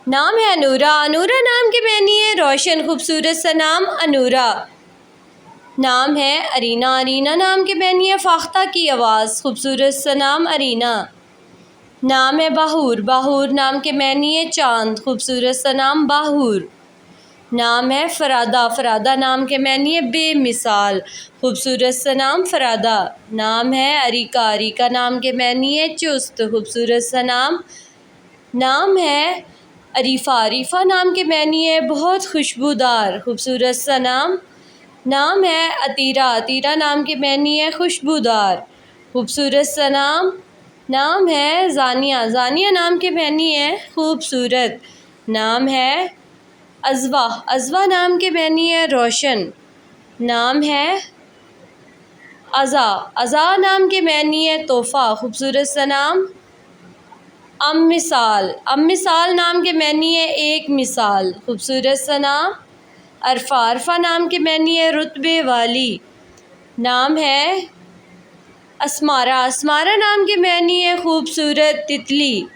नाम है अनूरा, अनूरा नाम के मानी है रोशन, खूबसूरत सा नाम अनूरा। नाम है अरीना, अरीना नाम के मानी है फाख्ता की आवाज़, खूबसूरत सा नाम अरीना। नाम है बाहूर, बाहूर नाम के मानी है चाँद, खूबसूरत सा नाम बाहूर। नाम है फ़रादा, फ़रादा नाम के मानी है बेमिसाल, खूबसूरत सा नाम फ़रादा। नाम है अरीका, अरीका नाम के मानी है चुस्त, खूबसूरत सा नाम। नाम है अरीफ़ा, अरीफ़ा नाम के मानी है बहुत खुशबूदार, खूबसूरत सा नाम। नाम है अतीरा, अतीरा नाम के मानी है खुशबूदार, खूबसूरत सा नाम। नाम है ज़ानिया, ज़ानिया नाम के मानी है खूबसूरत। नाम है अज़वा, अज़वा नाम के मानी है रोशन। नाम है अज़ा, अज़ा नाम के मानी है तोहफ़ा, खूबसूरत सा नाम। अम मिसाल, अम मिसाल नाम के मानी है एक मिसाल, खूबसूरत सा नाम। अरफ़ा, अरफ़ा नाम के मानी है रुतबे वाली। नाम है अस्मारा, अस्मारा नाम के मानी है खूबसूरत तितली।